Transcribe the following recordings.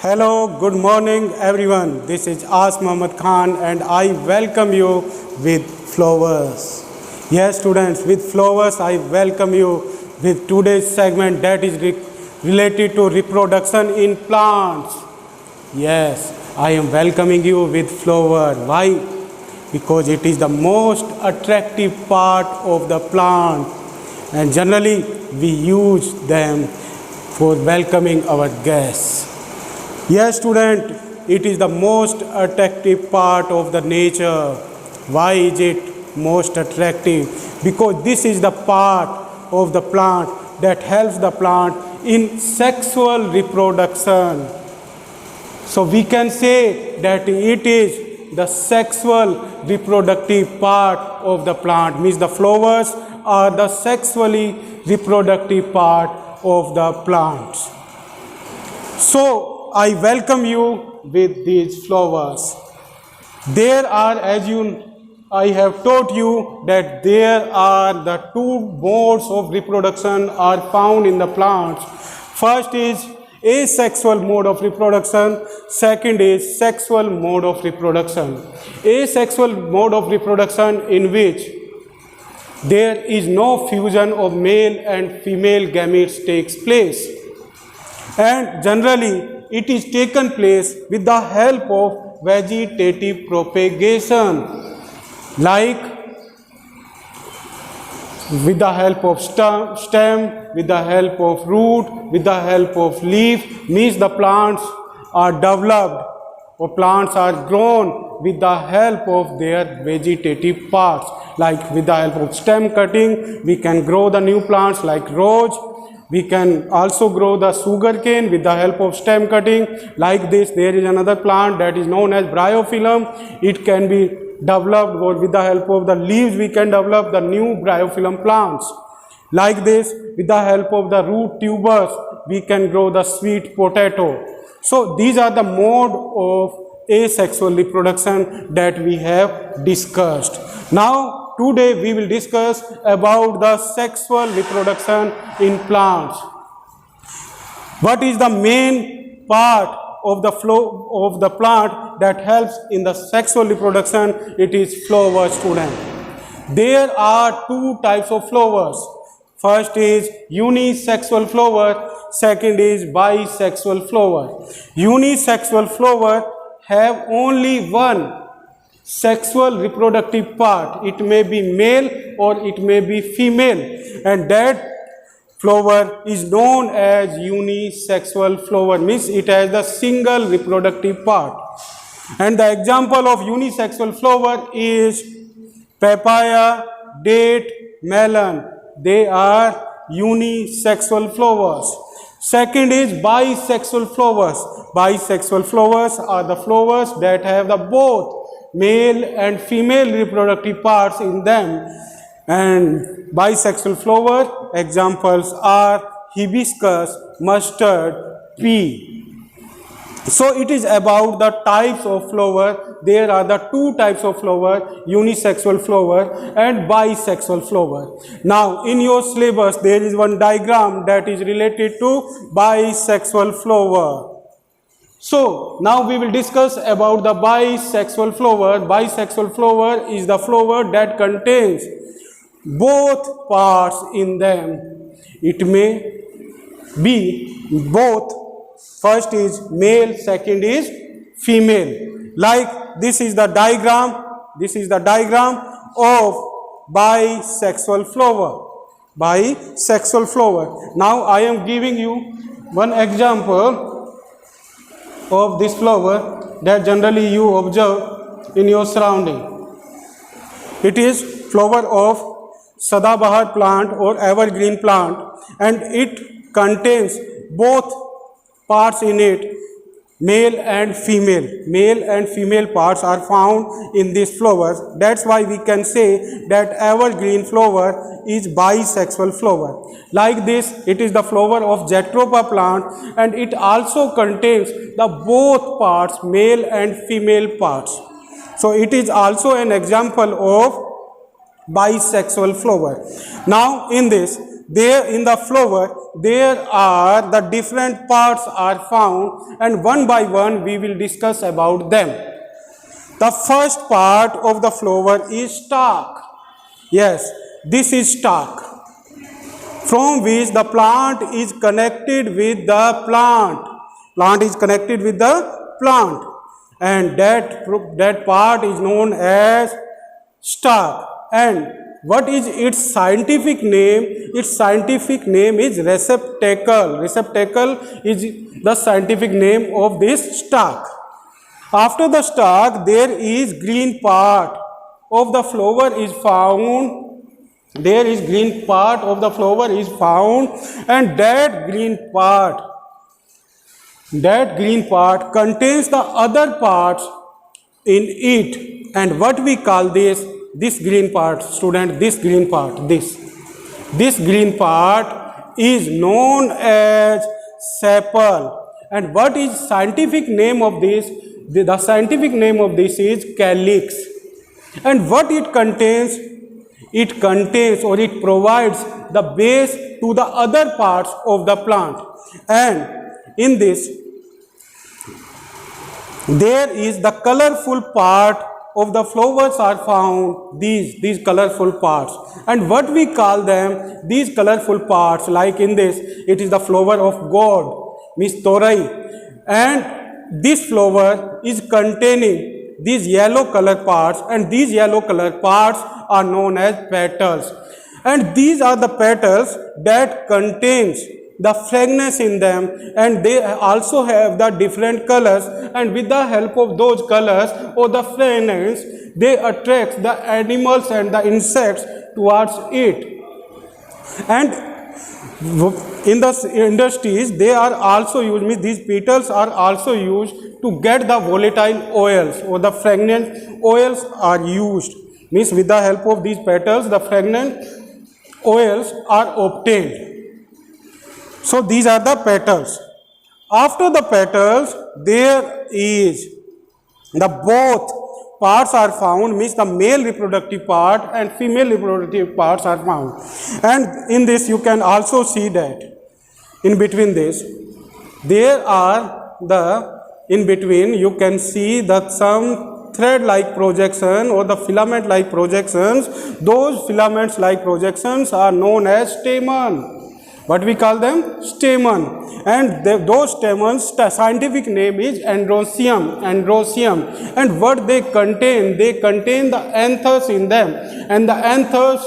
Hello, good morning everyone. This is As Muhammad Khan and I welcome you with flowers. Yes students, with flowers I welcome you with today's segment that is related to reproduction in plants. Yes, I am welcoming you with flower. Why? Because it is the most attractive part of the plant and generally we use them for welcoming our guests. Yes, student, it is the most attractive part of the nature. Why is it most attractive? Because this is the part of the plant that helps the plant in sexual reproduction. So we can say that it is the sexual reproductive part of the plant, means the flowers are the sexually reproductive part of the plants. So I welcome you with these flowers. There are, I have taught you that there are the two modes of reproduction are found in the plants. First is asexual mode of reproduction. Second is sexual mode of reproduction. Asexual mode of reproduction in which there is no fusion of male and female gametes takes place. And generally it is taken place with the help of vegetative propagation, like with the help of stem, with the help of root, with the help of leaf, means the plants are developed or plants are grown with the help of their vegetative parts. Like with the help of stem cutting, we can grow the new plants like rose. We can also grow the sugarcane with the help of stem cutting. Like this, there is another plant that is known as bryophyllum. It can be developed, or with the help of the leaves we can develop the new bryophyllum plants. Like this, with the help of the root tubers we can grow the sweet potato. So these are the mode of asexual reproduction that we have discussed. Now today we will discuss about the sexual reproduction in plants. What is the main part of the flow of the plant that helps in the sexual reproduction? It is flower, student. There are two types of flowers. First is unisexual flower, second is bisexual flower. Unisexual flower have only one sexual reproductive part. It may be male or it may be female, and that flower is known as unisexual flower, means it has the single reproductive part. And the example of unisexual flower is papaya, date, melon. They are unisexual flowers. Second is bisexual flowers. Bisexual flowers are the flowers that have the both male and female reproductive parts in them. And bisexual flower examples are hibiscus, mustard, pea. So it is about the types of flower. There are the two types of flower, unisexual flower and bisexual flower. Now in your syllabus there is one diagram that is related to bisexual flower. So now we will discuss about the bisexual flower. Bisexual flower is the flower that contains both parts in them. It may be both. First is male, second is female. Like this is the diagram. This is the diagram of bisexual flower. Bisexual flower. Now I am giving you one example of this flower that generally you observe in your surrounding. It is flower of Sadabahar plant or evergreen plant, and it contains both parts in it, male and female. Male and female parts are found in these flowers. That's why we can say that evergreen flower is bisexual flower. Like this, it is the flower of Jatropha plant, and it also contains the both parts, male and female parts. So it is also an example of bisexual flower. Now in this, there in the flower, there are the different parts are found, and one by one we will discuss about them. The first part of the flower is stalk. Yes, this is stalk, from which the plant is connected with the plant. Plant is connected with the plant, and that part is known as stalk. And what is its scientific name? Its scientific name is receptacle. Receptacle is the scientific name of this stalk. After the stalk, there is green part of the flower is found. There is green part of the flower is found, and that green part contains the other parts in it. And what we call this green part, student, this green part is known as sepal. And what is scientific name of this? The scientific name of this is calyx. And what it contains? It contains, or it provides, the base to the other parts of the plant. And in this, there is the colorful part of the flowers are found, these colorful parts. And what we call them? These colorful parts, like in this, it is the flower of God, means torai. And this flower is containing these yellow color parts, and these yellow color parts are known as petals. And these are the petals that contains the fragrance in them, and they also have the different colors, and with the help of those colors or the fragrance, they attract the animals and the insects towards it. And in the industries, they are also used, means these petals are also used to get the volatile oils, or the fragrant oils are used. Means with the help of these petals, the fragrant oils are obtained. So these are the petals. After the petals, there is the both parts are found, means the male reproductive part and female reproductive parts are found. And in this you can also see that in between this, there are in between you can see that some thread-like projection or the filament-like projections. Those filament-like projections are known as stamen. What we call them? Stamen. And those stamens, the scientific name is androecium. And what they contain? They contain the anthers in them, and the anthers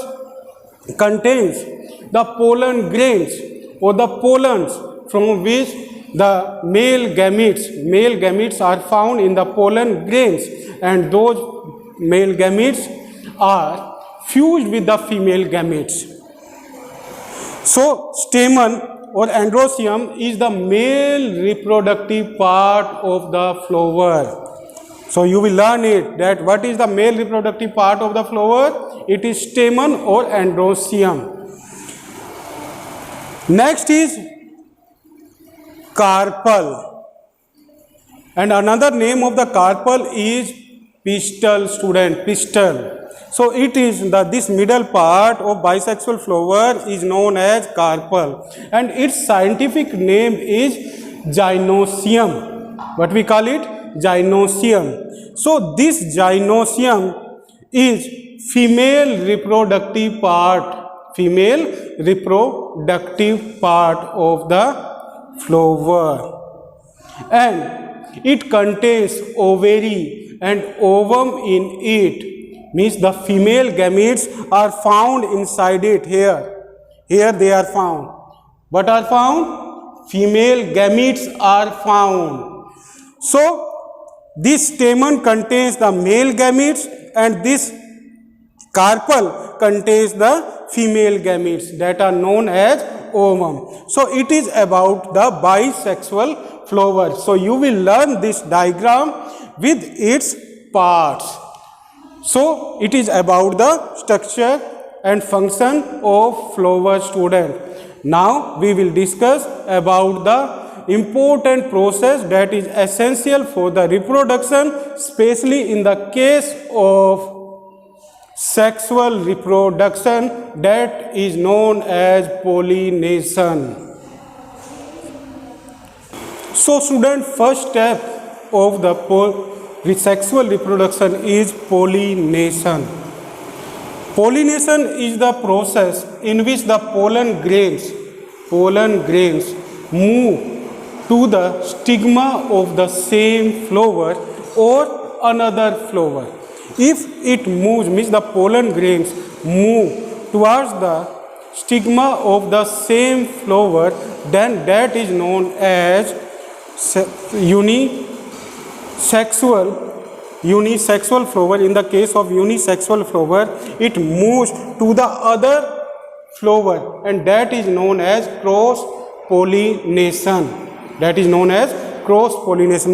contains the pollen grains, or the pollens, from which the male gametes are found in the pollen grains, and those male gametes are fused with the female gametes. So stamen or androecium is the male reproductive part of the flower. So you will learn it, that what is the male reproductive part of the flower? It is stamen or androecium. Next is carpel, and another name of the carpel is pistil, student, pistil. So it is this middle part of bisexual flower is known as carpel, and its scientific name is gynoecium. What we call it? Gynoecium. So this gynoecium is female reproductive part of the flower, and it contains ovary and ovum in it. Means the female gametes are found inside it. Here they are found. What are found? Female gametes are found. So this stamen contains the male gametes, and this carpel contains the female gametes that are known as ovum. So it is about the bisexual flower. So you will learn this diagram with its parts. So it is about the structure and function of flower, student. Now we will discuss about the important process that is essential for the reproduction, especially in the case of sexual reproduction, that is known as pollination. So student, first step of the sexual reproduction is pollination. Pollination is the process in which the pollen grains move to the stigma of the same flower or another flower. If it moves, means the pollen grains move towards the stigma of the same flower, then that is known as unisexual flower. In the case of unisexual flower, it moves to the other flower, and that is known as cross pollination.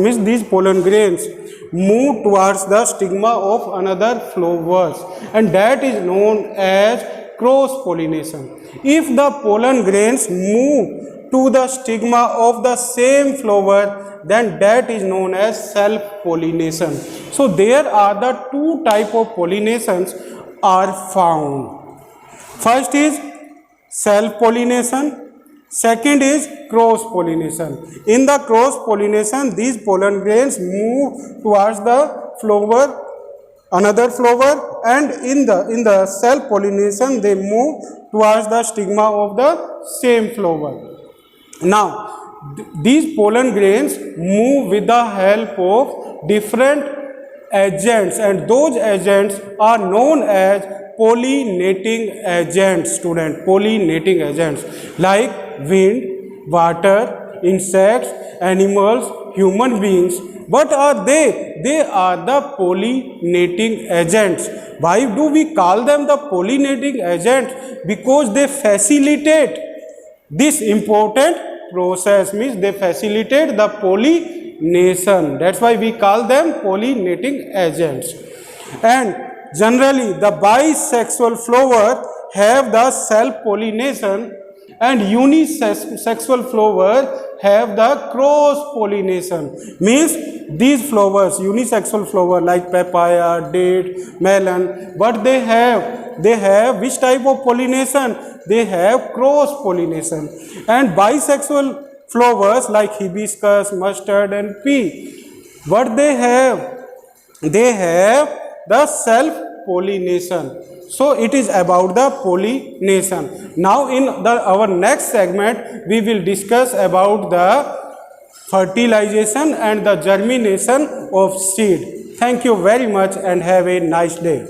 Means these pollen grains move towards the stigma of another flowers, and that is known as cross pollination. If the pollen grains move to the stigma of the same flower, then that is known as self pollination. So there are the two type of pollinations are found. First is self pollination, second is cross pollination. In the cross pollination, these pollen grains move towards the flower, another flower, and in the self pollination they move towards the stigma of the same flower. Now these pollen grains move with the help of different agents, and those agents are known as pollinating agents. Student, pollinating agents like wind, water, insects, animals, human beings. What are they? They are the pollinating agents. Why do we call them the pollinating agents? Because they facilitate this important process, means they facilitate the pollination. That's why we call them pollinating agents. And generally the bisexual flower have the self pollination, and unisexual flower have the cross pollination. Means these flowers, unisexual flower like papaya, date, melon, but they have which type of pollination? They have cross pollination. And bisexual flowers like hibiscus, mustard, and pea, what they have? They have the self pollination. So it is about the pollination. Now in our next segment we will discuss about the fertilization and the germination of seed. Thank you very much and have a nice day.